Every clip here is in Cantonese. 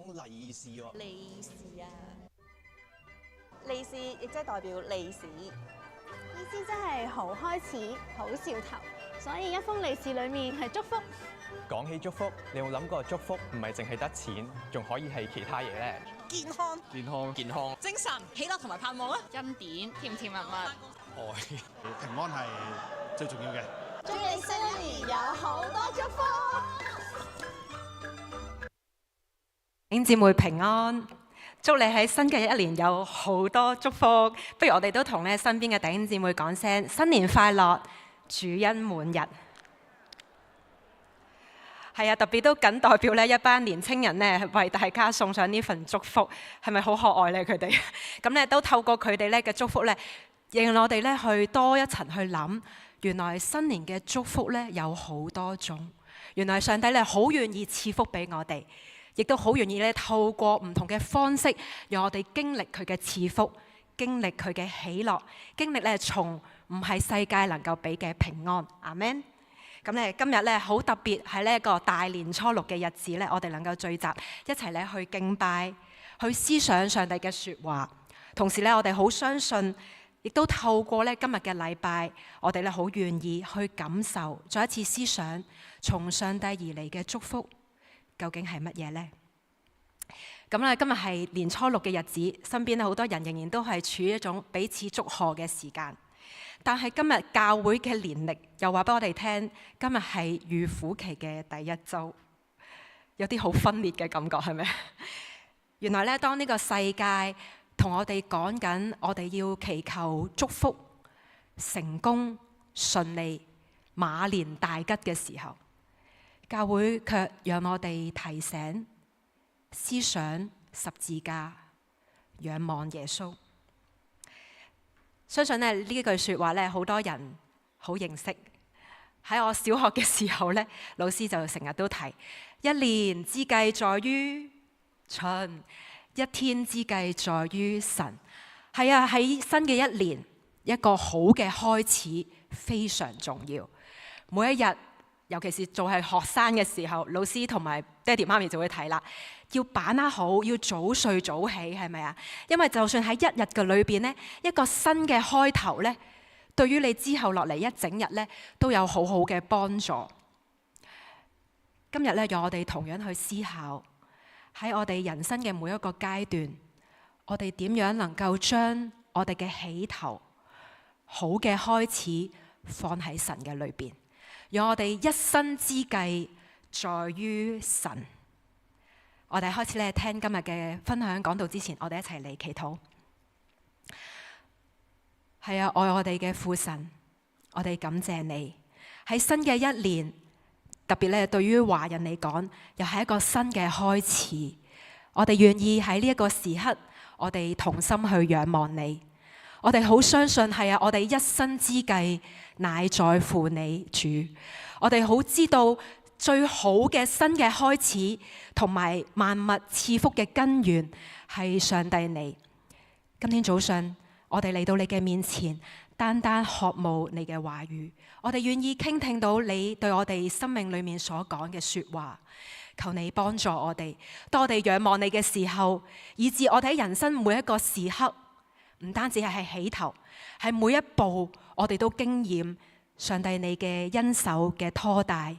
講利是喎。利是啊，利是亦即係代表利是，意思即係好開始、好兆頭，所以一封利是裡面係祝福。講起祝福，你有冇諗過祝福唔係淨係得錢，仲可以係其他嘢咧？健康、健康、精神、喜樂同埋盼望啊！恩典，甜甜蜜蜜，愛。平安係最重要嘅。祝你新一年有好多祝福。弟兄姊妹平安，祝你喺新嘅一年有好多祝福。不如我哋都同咧身邊嘅弟兄姊妹講聲新年快樂，主恩滿日。係啊，特別都僅代表咧一班年青人咧為大家送上呢份祝福，係咪好可愛咧？佢哋咁咧都透過佢哋咧嘅祝福咧，讓我哋咧去多一層去諗，原來新年嘅祝福咧有好多種，原來上帝咧好願意賜福俾我哋，亦都好願意咧透過唔同嘅方式，讓我哋經歷佢嘅賜福，經歷佢嘅喜樂，經歷咧從唔係世界能夠俾嘅平安。阿們。咁咧今日咧好特別，係呢一個大年初六嘅日子咧，我哋能夠聚集一齊咧去敬拜，去思想上帝嘅説話。同時咧，我哋好相信，亦都透過咧今日嘅禮拜，我哋咧好願意去感受，再一次思想從上帝而嚟嘅祝福究竟係乜嘢呢？咁咧今日係年初六嘅日子，身邊咧好多人仍然都係處於一種彼此祝賀嘅時間。但係今日教會嘅年曆又話俾我哋聽，今日係預苦期嘅第一週，有啲好分裂嘅感覺，係咪？原來咧，當呢個世界同我哋講緊，我哋要祈求祝福、成功、順利、馬年大吉嘅時候，教會卻讓我哋提醒、思想十字架、仰望耶穌。相信咧呢句説話咧，好多人好認識。喺我小學嘅時候咧，老師就成日都提：一年之計在於春，一天之計在於晨。係啊，喺新嘅一年，一個好嘅開始非常重要。每一日，尤其是做係學生嘅時候，老師同埋爹哋媽咪就會提啦，要把握好，要早睡早起，係咪啊？因為就算喺一日嘅裏邊呢，一個新嘅開頭呢，對於你之後落嚟一整日呢，都有好好嘅幫助。今日呢，讓我哋同樣去思考，喺我哋人生嘅每一個階段，我哋點樣能夠將我哋嘅起頭、好嘅開始放喺神嘅裏邊。讓我哋一生之計在於神。我哋開始咧聽今日嘅分享講道之前，我哋一齊嚟祈禱。係啊，愛我哋嘅父神，我哋感謝你喺新嘅一年，特別咧對於華人嚟講，又係一個新嘅開始。我哋願意喺呢一個時刻，我哋同心去仰望你。我哋好相信係啊，我哋一生之計乃在乎你主。我哋好知道最好嘅新嘅開始，同埋萬物賜福嘅根源係上帝你。今天早上我哋嚟到你嘅面前，單單渴慕你嘅話語。我哋願意傾聽到你對我哋生命裏面所講嘅說話。求你幫助我哋，當我哋仰望你嘅時候，以致我哋喺人生每一個時刻，唔單止係起頭，係每一步我哋都經驗上帝你嘅恩手嘅拖帶，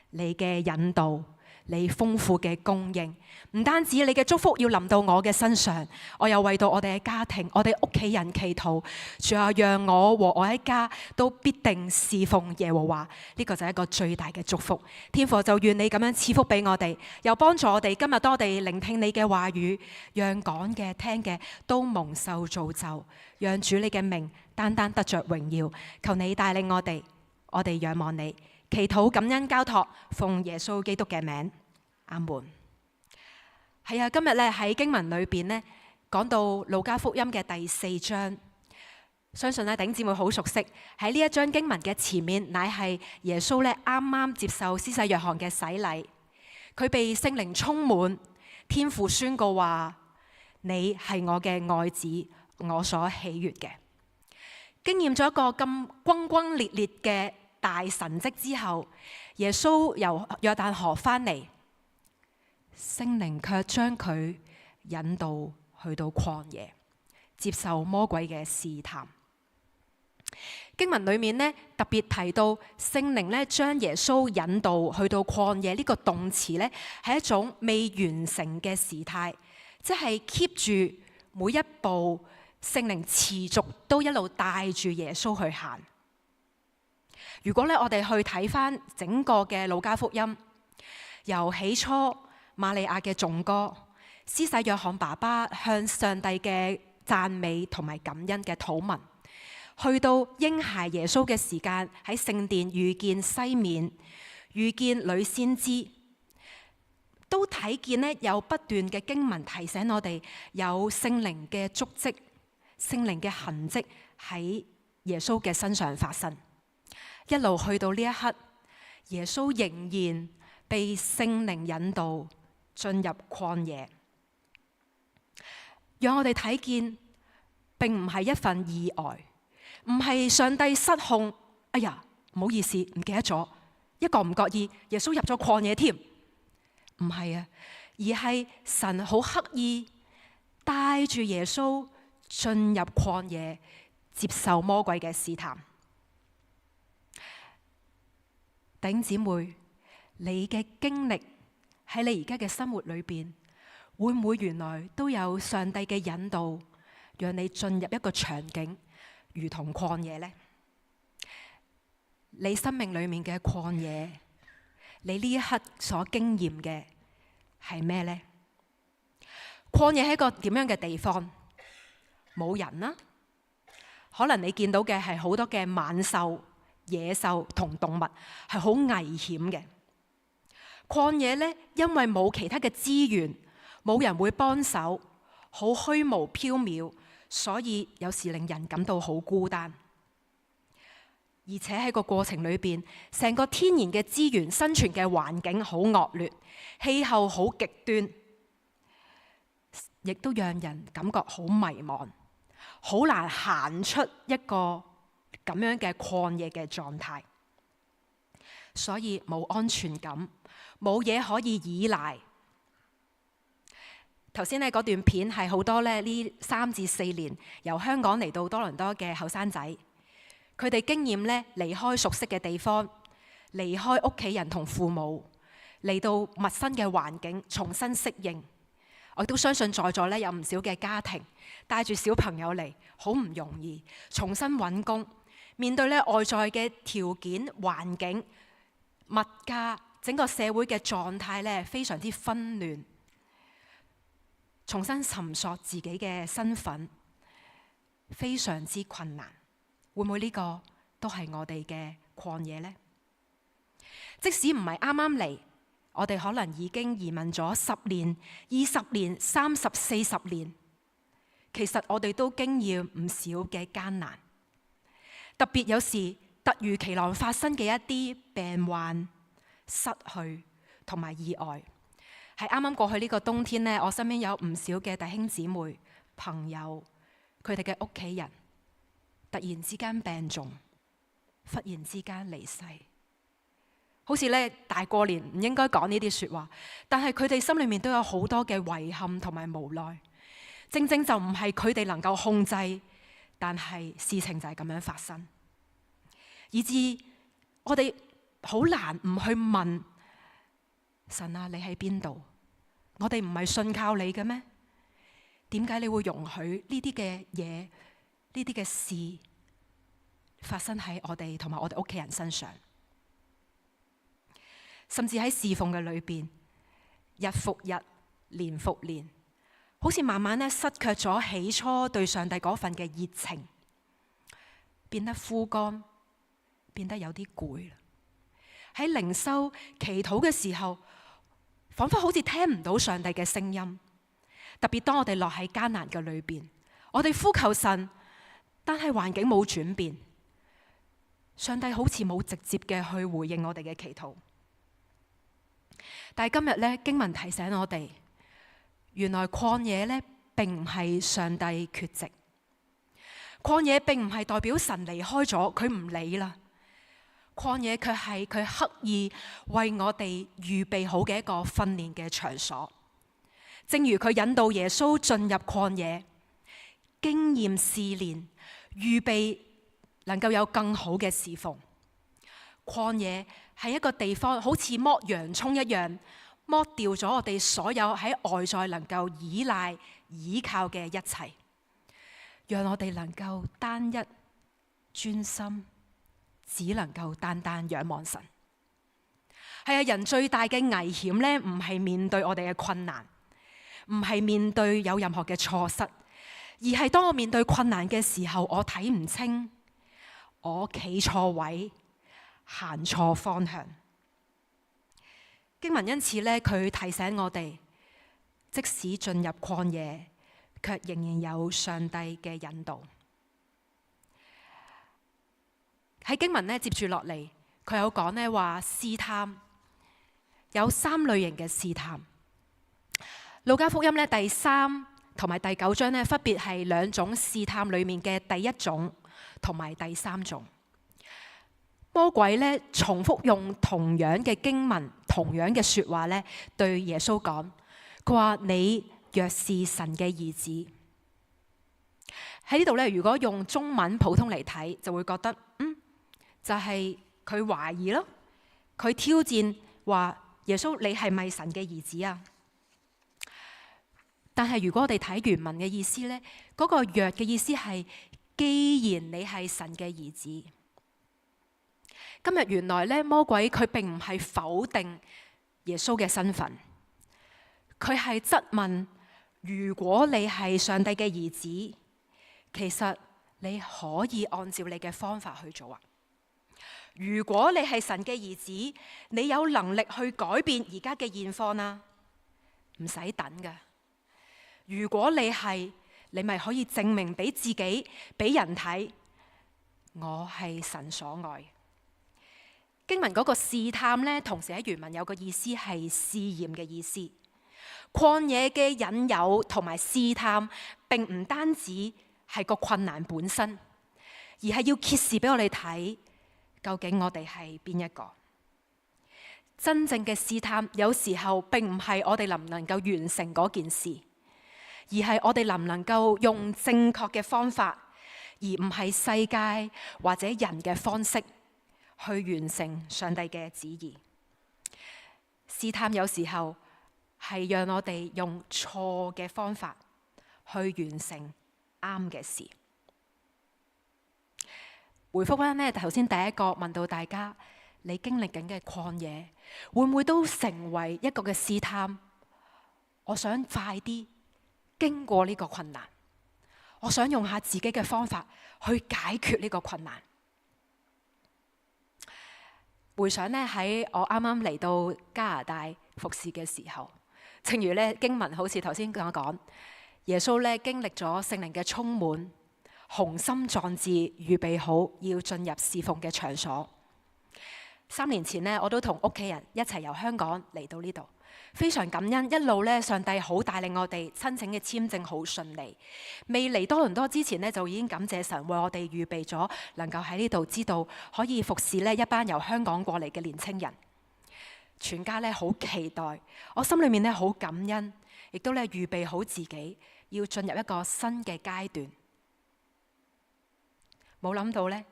你嘅引導，你豐富嘅供應。唔單止你嘅祝福要臨到我嘅身上，我又為到我哋嘅家庭、我哋屋企人祈禱。主啊，讓我和我一家都必定侍奉耶和華。呢個就係一個最大嘅祝福。天父，就願你咁樣賜福俾我哋，又幫助我哋今日當我哋聆聽你嘅話語，讓講嘅聽嘅都蒙受造就，讓主你嘅名單單得着榮耀。求你帶領我哋仰望你，祈禱感恩交託，奉耶穌基督嘅名，阿門。係啊，今日咧喺經文裏邊咧講到路加福音嘅第4章，相信咧弟兄姊妹好熟悉。喺呢一章經文嘅前面，乃係耶穌咧啱啱接受施洗約翰嘅洗禮，佢被聖靈充滿，天父宣告話：你係我嘅愛子，我所喜悅嘅。經驗咗一個咁轟轟烈烈嘅大神蹟之後，耶穌由約旦河翻嚟，聖靈卻將佢引導去到曠野，接受魔鬼嘅試探。經文裏面呢，特別提到聖靈呢將耶穌引導去到曠野呢個動詞呢，係一種未完成嘅時態，即係 keep 住每一步聖靈持續都一路帶住耶穌去行。如果咧我哋去睇翻整個嘅路加福音，由起初瑪利亞嘅頌歌，施洗約翰爸爸向上帝嘅讚美同埋感恩嘅禱文，去到嬰孩耶穌嘅時間，喺聖殿遇見西面，遇見女先知，都睇見呢有不斷嘅經文提醒我哋有聖靈嘅足跡、聖靈嘅痕跡喺耶穌嘅身上發生。一路去到呢一刻，耶穌仍然被聖靈引導進入曠野，讓我哋睇見並唔係一份意外，唔係上帝失控，哎呀唔好意思唔記得咗，一個唔覺意耶穌入咗曠野添，唔係啊，而係神好刻意帶住耶穌進入曠野，接受魔鬼嘅試探。弟兄姊妹，你嘅經歷喺你而家嘅生活裏邊，會唔會原來都有上帝嘅引導，讓你進入一個場景，如同曠野呢？你生命裏面嘅曠野，你呢一刻所經驗嘅係咩呢？曠野係一個點樣嘅地方？冇人啦，可能你見到嘅係好多嘅猛獸、野獸同動物，係好危險嘅。曠野呢，因為冇其他嘅資源，冇人會幫手，好虛無縹緲，所以有時令人感到好孤單。而且喺個過程裏邊，成個天然嘅資源、生存嘅環境好惡劣，氣候好極端，亦都讓人感覺好迷茫，好難行出一個咁樣嘅曠野嘅狀態，所以冇安全感，冇嘢可以依賴。頭先呢嗰段片係好多呢3至4年由香港嚟到多倫多嘅後生仔，佢哋經驗呢離開熟悉嘅地方，離開屋企人同父母，嚟到陌生嘅環境重新適應。我都相信在座呢有唔少嘅家庭帶住小朋友嚟，好唔容易重新揾工，面對呢外在嘅條件、環境、物價，整個社會嘅狀態呢非常之紛亂，重新尋索自己嘅身份，非常之困難。會唔會呢個都係我哋嘅曠野呢？即使唔係啱啱嚟，我哋可能已經移民咗10年、20年、30、40年，其實我哋都經驗唔少嘅艱難。特別有時突如其來發生嘅一啲病患、失去同埋意外，係啱啱過去呢個冬天呢，我身邊有唔少嘅弟兄姊妹、朋友，佢哋嘅屋企人突然之間病重，忽然之間離世。好似咧大過年唔應該講呢啲說話，但係佢哋心裏面都有好多嘅遺憾同埋無奈。正正就唔係佢哋能夠控制，但係事情就係咁樣發生，以致我哋好難唔去問神啊，你喺邊度？我哋唔係信靠你嘅咩？點解你會容許呢啲嘅嘢、呢啲嘅事發生喺我哋同埋我哋屋企人身上？甚至喺侍奉嘅裏邊，日復日，年復年，好似慢慢咧失卻咗起初對上帝嗰份嘅熱情，變得枯乾，變得有啲攰啦。喺靈修祈禱嘅時候，仿佛好似聽唔到上帝嘅聲音。特別當我哋落喺艱難嘅裏邊，我哋呼求神，但係環境冇轉變，上帝好似冇直接嘅去回應我哋嘅祈禱。但係今日咧，經文提醒我哋，原來曠野咧並唔係上帝缺席，曠野並唔係代表神離開咗，佢唔理啦。曠野卻係佢刻意為我哋預備好嘅一個訓練嘅場所。正如佢引導耶穌進入曠野，經驗試煉，預備能夠有更好嘅侍奉。曠野係一個地方，好似剝洋蔥一樣，剝掉咗我哋所有喺外在能夠依賴依靠嘅一切，讓我哋能夠單一專心，只能夠單單仰望神。係啊，人最大嘅危險呢，唔係面對我哋嘅困難，唔係面對有任何嘅錯失，而係當我面對困難嘅時候，我睇唔清，我企錯位，行錯方向。經文因此咧，佢提醒我哋，即使進入曠野，卻仍然有上帝嘅引導。喺經文咧接住落嚟，佢有講咧話試探有3類型嘅試探。路加福音咧第3同埋第9章咧，分別係2種試探裡面嘅第1種同埋第3種。魔鬼咧重複用同樣嘅經文、同樣嘅說話咧，對耶穌講，佢話你若是神嘅兒子。喺呢度咧，如果用中文普通嚟睇，就會覺得就係佢懷疑咯，佢挑戰話耶穌你係咪神嘅兒子啊？但係如果我哋睇原文嘅意思咧，嗰個若嘅意思係既然你係神嘅兒子。今日原來咧，魔鬼佢並唔係否定耶穌嘅身份，佢係質問：如果你係上帝嘅兒子，其實你可以按照你嘅方法去做啊！如果你係神嘅兒子，你有能力去改變而家嘅現況啊，唔使等噶。如果你係，你咪可以證明俾自己、俾人睇，我係神所愛。經文嗰個試探咧，同時喺原文有個意思係試驗嘅意思。曠野嘅引誘同埋試探，並唔單止係個困難本身，而係要揭示俾我哋睇，究竟我哋係邊一個。真正嘅試探，有時候並唔係我哋能唔能夠完成嗰件事，而係我哋能唔能夠用正確嘅方法，而唔係世界或者人嘅方式去完成上帝嘅旨意。試探有時候係讓我哋用錯嘅方法去完成啱嘅事。回覆返呢，頭先第一個問到大家，你經歷緊嘅曠野會唔會都成為一個嘅試探？我想快啲經過呢個困難，我想用下自己嘅方法去解決呢個困難。回想呢，喺我啱啱嚟到加拿大服侍嘅時候，正如呢經文好似頭先我講，耶穌呢經歷咗聖靈嘅充滿，雄心壯志，預備好要進入侍奉嘅場所。3年前呢，我都同屋企人一齊由香港嚟到呢度，非常感恩，一路呢，上帝好帶領我哋，申請嘅簽證好順利。未嚟多倫多之前呢，就已經感謝神為我哋預備咗，能夠喺呢度知道可以服侍呢一班由香港過嚟嘅年青人。全家呢好期待，我心裏面呢好感恩，亦都呢預備好自己要進入一個新嘅階段。冇諗到呢，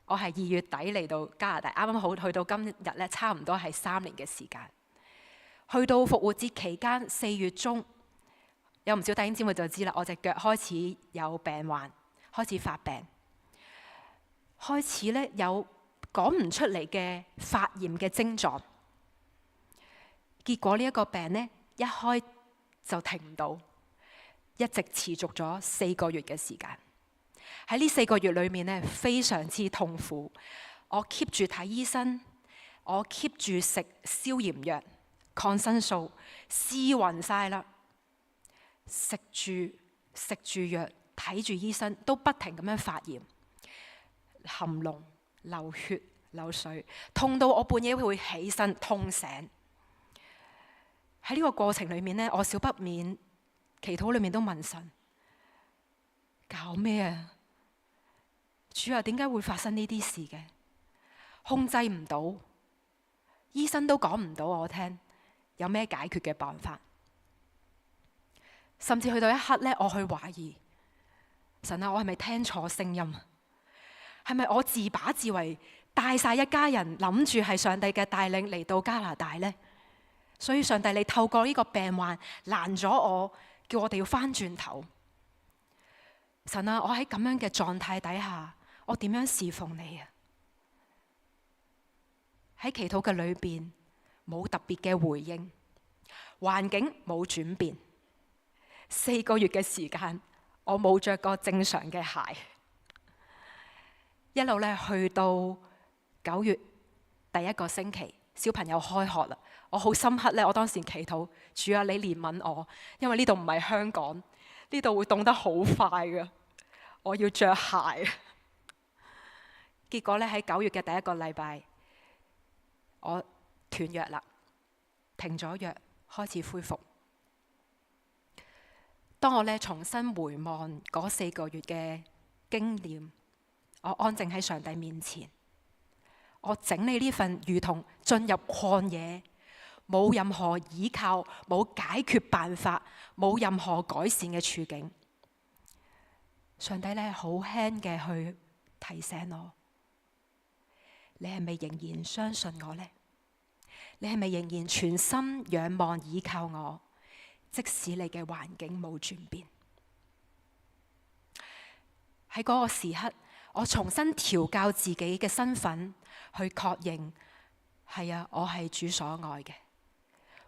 我係2月底嚟到加拿大，啱啱好去到今日呢，差唔多係3年嘅時間。去到復活節期間4月中，有唔少弟兄姊妹就知啦，我隻腳開始有病患，開始發病，開始呢有講唔出嚟嘅發炎嘅症狀。結果呢一個病呢，一開就停唔到，一直持續咗4個月嘅時間。喺呢4個月裏面呢，非常之痛苦。我 keep 住睇醫生，我 keep 住食消炎藥、抗生素，試勻晒啦。食住藥，睇住醫生，都不停咁樣發炎、含膿、流血、流水，痛到我半夜會起身痛醒。喺呢個過程裏面呢，我少不免祈禱裏面都問神：搞咩啊？主啊，點解會發生呢啲事嘅？控制唔到，醫生都講唔到我聽有咩解決嘅辦法。甚至去到一刻咧，我去懷疑神啊，我係咪聽錯聲音？係咪我自把自為帶晒一家人諗住係上帝嘅帶領嚟到加拿大呢？所以上帝你透過呢個病患攔咗我，叫我哋要翻轉頭。神啊，我喺咁樣嘅狀態底下，我點樣侍奉你啊？喺祈禱嘅裏邊冇特別嘅回應，環境冇轉變，4個月嘅時間我冇着過正常嘅鞋，一路咧去到9月第1個星期，小朋友開學啦。我好深刻咧，我當時祈禱，主啊，你憐憫我，因為呢度唔係香港，呢度會凍得好快噶，我要着鞋。結果咧喺9月嘅第1個禮拜，我斷藥啦，停咗藥，開始恢復。當我咧重新回望嗰4個月嘅經驗，我安靜喺上帝面前，我整理呢份如同進入曠野，冇任何依靠，冇解決辦法，冇任何改善嘅處境。上帝咧好輕嘅去提醒我，你係咪仍然相信我呢？你係咪仍然全心仰望依靠我？即使你嘅環境冇轉變，喺嗰個時刻，我重新調教自己嘅身份，去確認係啊，我係主所愛嘅。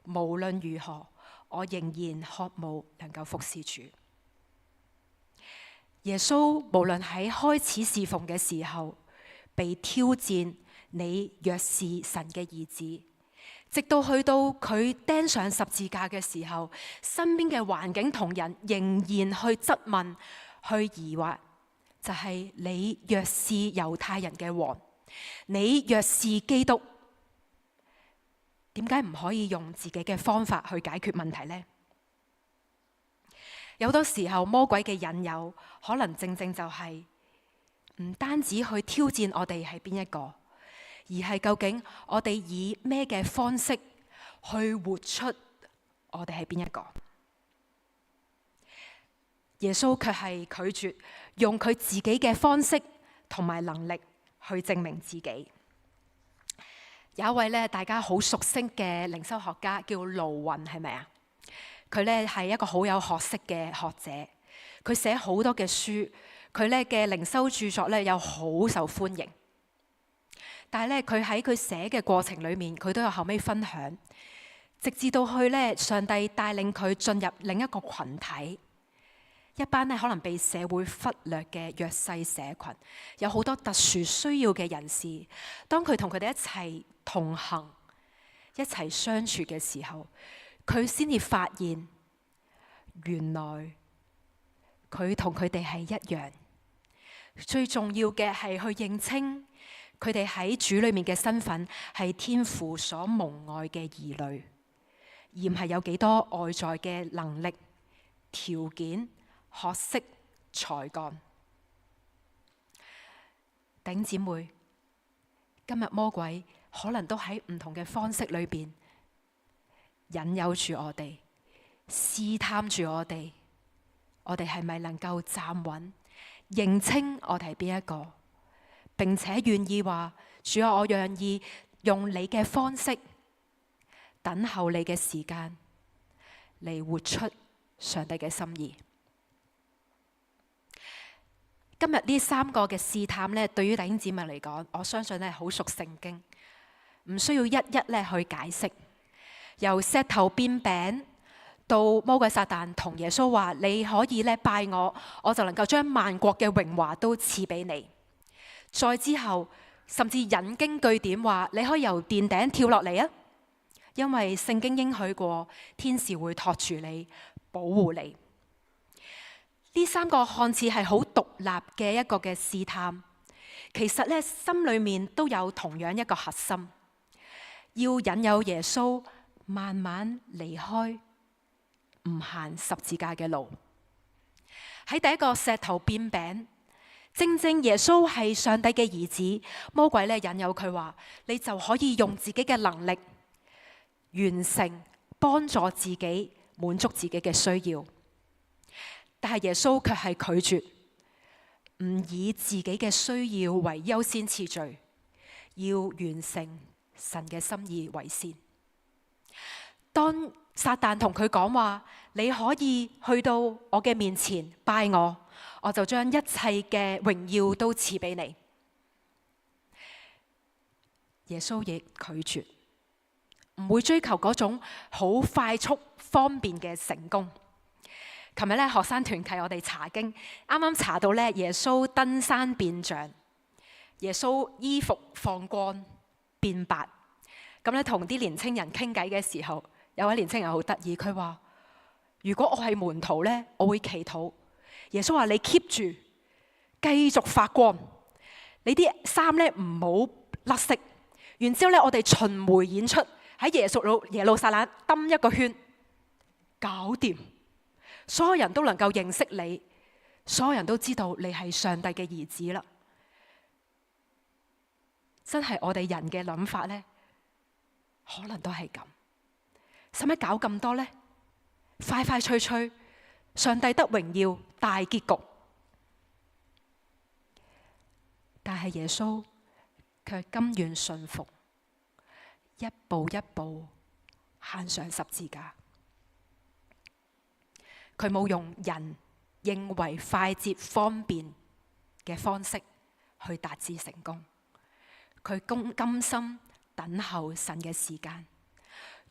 無論如何，我仍然渴慕能夠服侍主。耶穌無論喺開始侍奉嘅時候，被挑戰，你若是神嘅兒子，直到去到佢釘上十字架嘅時候，身邊嘅環境同人仍然去質問、去疑惑，就係你若是猶太人嘅王，你若是基督，點解唔可以用自己嘅方法去解決問題呢？有好多時候魔鬼嘅引誘，可能正正就係唔單止去挑戰我哋係邊一個，而係究竟我哋以咩嘅方式去活出我哋係邊一個？耶穌卻係拒絕用佢自己嘅方式同埋能力去證明自己。有一位咧大家好熟悉嘅靈修學家叫盧雲，係咪啊？佢咧係一個好有學識嘅學者，佢寫好多嘅書，佢咧嘅靈修著作咧又好受歡迎。但係咧，佢喺佢寫嘅過程裏面，佢都有後尾分享，直至到去咧上帝帶領佢進入另一個群體，一班咧可能被社會忽略嘅弱勢社群，有好多特殊需要嘅人士。當佢同佢哋一齊同行、一齊相處嘅時候，佢先至發現，原來佢同佢哋係一樣。最重要嘅係去認清佢哋喺主裏面嘅身份係天父所蒙愛嘅兒女，而唔係有幾多外在嘅能力、條件、學識、才幹。弟兄姊妹，今日魔鬼可能都喺唔同嘅方式裏邊引誘住我哋，試探住我哋係咪能夠站穩，認清我哋係邊一個，並且願意話，主啊，我願意用你嘅方式，等候你嘅時間嚟活出上帝嘅心意。今日呢3個嘅試探咧，對於弟兄姊妹嚟講，我相信咧好熟聖經，唔需要一一咧去解釋。由石頭變餅，到魔鬼撒旦同耶穌話：你可以咧拜我，我就能夠將萬國嘅榮華都賜俾你。再之後，甚至引經據典話：你可以由殿頂跳落嚟啊！因為聖經應許過，天使會托住你，保護你。呢3個看似係好獨立嘅一個嘅試探，其實咧心裏面都有同樣一個核心，要引誘耶穌慢慢離開，唔行十字架嘅路。喺第一個石頭變餅，正正耶穌係上帝嘅兒子，魔鬼咧引誘佢話，你就可以用自己嘅能力完成幫助自己滿足自己嘅需要。但係耶穌卻係拒絕，唔以自己嘅需要為優先次序，要完成神嘅心意為先。當撒旦同佢講話，你可以去到我嘅面前拜我，我就將一切嘅榮耀都賜俾你。耶穌亦拒絕，唔會追求嗰種好快速方便嘅成功。琴日咧學生團契我哋查經，啱啱查到咧耶穌登山變像，耶穌衣服放光變白。咁咧同啲年青人傾偈嘅時候，有位年青人好得意，佢話：如果我係門徒咧，我會祈禱。耶穌話：你 keep 住，繼續發光，你啲衫咧唔好甩色。然之後咧，我哋巡迴演出喺耶路撒冷兜一個圈，搞掂。所有人都能夠認識你，所有人都知道你係上帝嘅兒子啦。真係我哋人嘅諗法呢，可能都係咁。使乜搞咁多呢？快快脆脆，上帝得榮耀，大結局。但係耶穌卻甘願順服，一步一步行上十字架。佢冇用人認為快捷方便嘅方式去達至成功，佢甘心等候神嘅時間，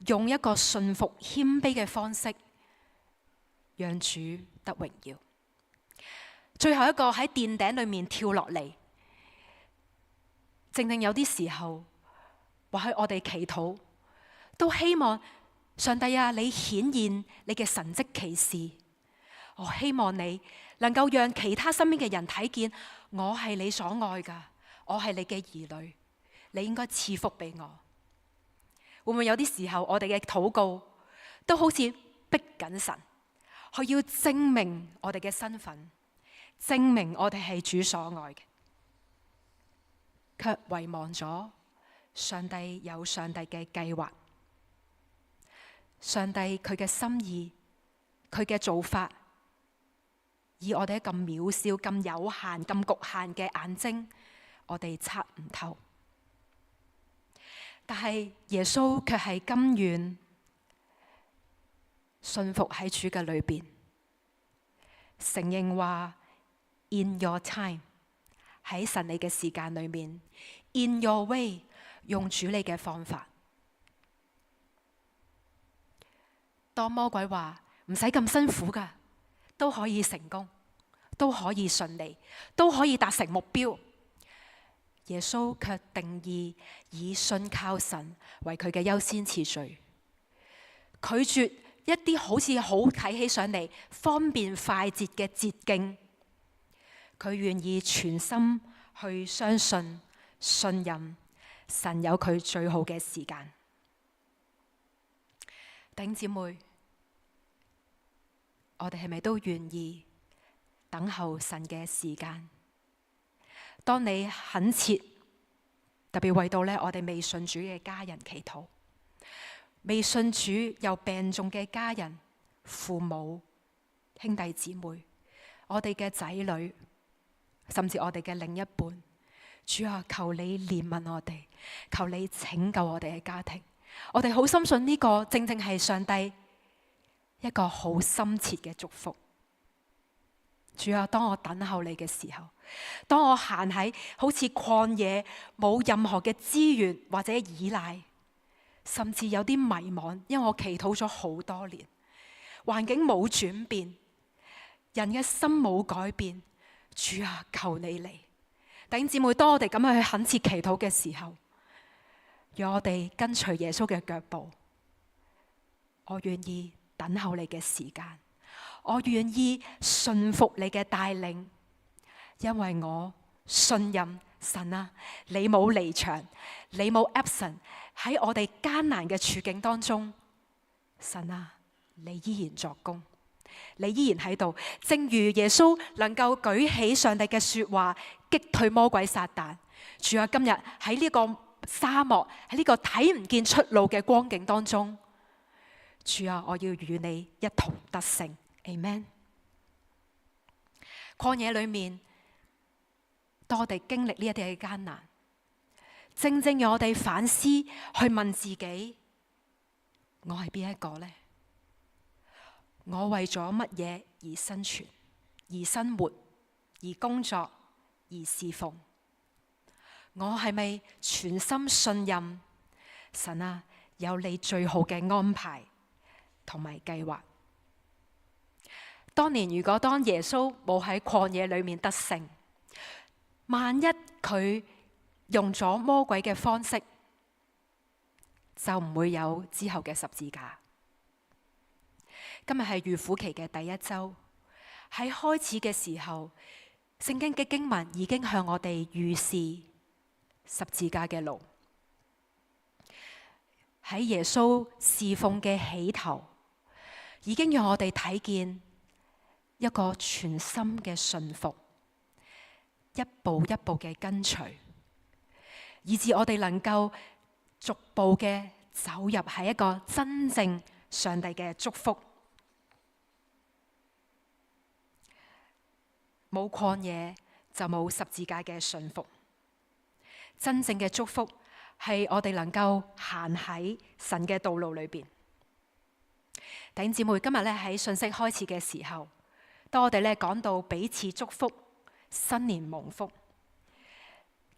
用一個順服謙卑嘅方式，讓主得榮耀。最後一個喺殿頂裏面跳落嚟，正正有啲時候，或許我哋祈禱都希望上帝啊，你顯現你嘅神蹟奇事。我希望你能夠讓其他身邊嘅人睇見，我係你所愛㗎，我係你嘅兒女，你應該賜福俾我。會唔會有啲時候我哋嘅禱告都好似逼緊神，佢要證明我哋嘅身份，證明我哋係主所愛嘅，卻遺忘咗上帝有上帝嘅計劃，上帝佢嘅心意，佢嘅做法，以我哋咁渺小、咁有限、咁局限嘅眼睛，我哋測唔透。但係耶穌卻係甘願信服喺主嘅裏邊，承認話 In your time， 喺神你嘅時間裏面 ，In your way， 用主你嘅方法。當魔鬼話唔使咁辛苦㗎，都可以成功，都可以順利，都可以達成目標。耶穌卻定義以信靠神為佢嘅優先次序，拒絕一啲好似好睇起上嚟方便快捷嘅捷徑。佢願意全心去相信、信任神有佢最好嘅時間。弟兄姊妹，我哋係咪都願意等候神嘅時間？當你懇切，特別為到我哋未信主嘅家人祈禱，未信主又病重嘅家人、父母、兄弟姊妹，我哋嘅仔女，甚至我哋嘅另一半，主啊，求你憐憫我哋，求你拯救我哋嘅家庭。我哋好深信呢個正正係上帝一個好深切嘅祝福。主啊，當我等候你嘅時候，當我行喺好似曠野，冇任何嘅資源或者依賴，甚至有啲迷茫，因為我祈禱咗好多年，環境冇轉變，人嘅心冇改變。主啊，求你嚟。弟兄姊妹，當我哋咁樣去懇切祈禱嘅時候，讓我哋跟隨耶穌嘅腳步。我願意等候你嘅時間，我願意順服你嘅帶領，因為我信任神啊，你冇離場，你冇 absent 喺我哋艱難嘅處境當中，神啊，你依然作工。你依然喺度，正如耶穌能夠舉起上帝嘅說話擊退魔鬼撒旦。主啊，今日喺呢個沙漠，喺呢個睇唔見出路嘅光景當中，主啊，我要與你一同得勝。Amen。曠野裏面，當我哋經歷呢一啲嘅艱難，正正讓我哋反思，去問自己：我係邊一個呢？我為咗乜嘢而生存、而生活、而工作、而侍奉？我係咪全心信任神啊？有你最好嘅安排同埋計劃。當年當耶穌冇喺曠野裏面得勝，萬一佢用咗魔鬼嘅方式，就唔會有之後嘅十字架。今日係預苦期嘅第一周，喺開始嘅時候，聖經嘅經文已經向我哋預示十字架嘅路。喺耶穌侍奉嘅起頭，已經讓我哋睇見一個全心嘅信服，一步一步嘅跟隨，以致我哋能夠逐步嘅走入喺一個真正上帝嘅祝福。冇曠野就冇十字架嘅信服。真正嘅祝福係我哋能夠行喺神嘅道路裏邊。弟兄姊妹，今日咧喺信息開始嘅時候，當我哋咧講到彼此祝福、新年蒙福，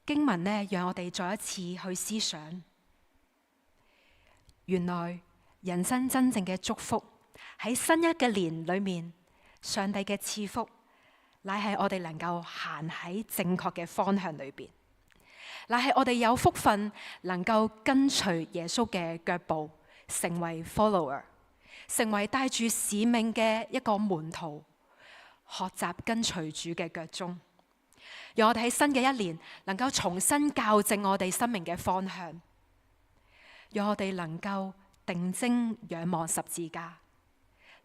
經文咧讓我哋再一次去思想，原來人生真正嘅祝福喺新一嘅年裏面，上帝嘅賜福乃係我哋能夠行喺正確嘅方向裏邊，乃係我哋有福分能夠跟隨耶穌嘅腳步，成為 follower， 成為帶住使命嘅一個門徒，學習跟隨主嘅腳蹤，讓我哋喺新嘅一年能夠重新校正我哋生命嘅方向，讓我哋能夠定睛仰望十字架，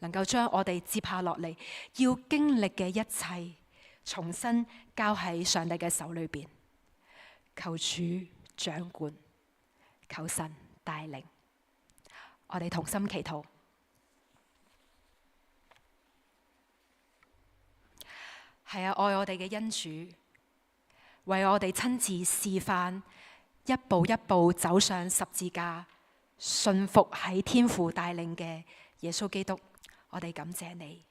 能夠將我哋接下落嚟要經歷嘅一切重新交喺上帝嘅手裏邊。求主掌管，求神帶領，我哋同心祈禱。係啊，愛我哋嘅恩主，為我哋親自示範，一步一步走上十字架，信服喺天父帶領嘅耶穌基督，我哋感謝你，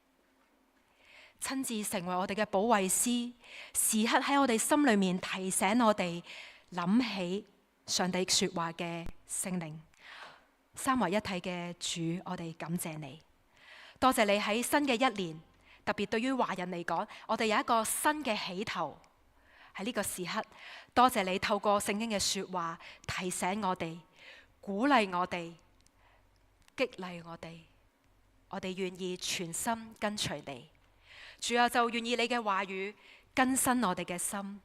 親自成為我哋嘅保惠師，時刻喺我哋心裏面提醒我哋諗起上帝說話嘅聖靈，三位一體嘅主，我哋感謝你，多謝你喺新嘅一年，特別對於華人嚟講，我哋有一個新嘅起頭。喺呢個時刻，多謝你透過聖經嘅說話提醒我哋，鼓勵我哋，激勵我哋，我哋願意全心跟隨你。主啊，就願意你嘅話語更新我哋嘅心，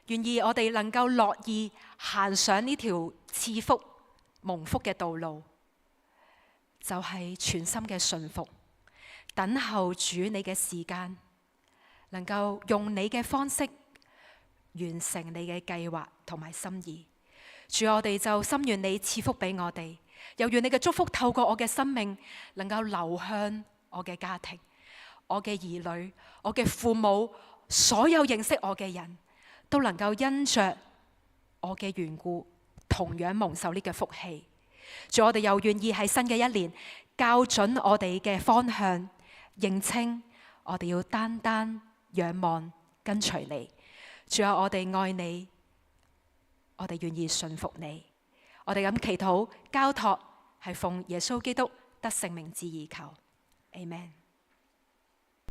願意我哋能夠樂意行上呢條賜福蒙福嘅道路，就係全心嘅順服，等候主你嘅時間，能夠用你嘅方式完成你嘅計劃同埋心意。主，我哋就心願你賜福俾我哋，又願你嘅祝福透過我嘅生命能夠流向我嘅家庭、我嘅兒女、我嘅父母，所有認識我嘅人都能夠因着我嘅緣故同樣蒙受呢個福氣。主，我哋又願意喺新嘅一年校準我哋嘅方向，認清我哋要單單仰望跟隨你。主啊，我哋愛你，我哋願意順服你。我哋咁祈禱交託，係奉耶穌基督得勝名字而求。Amen。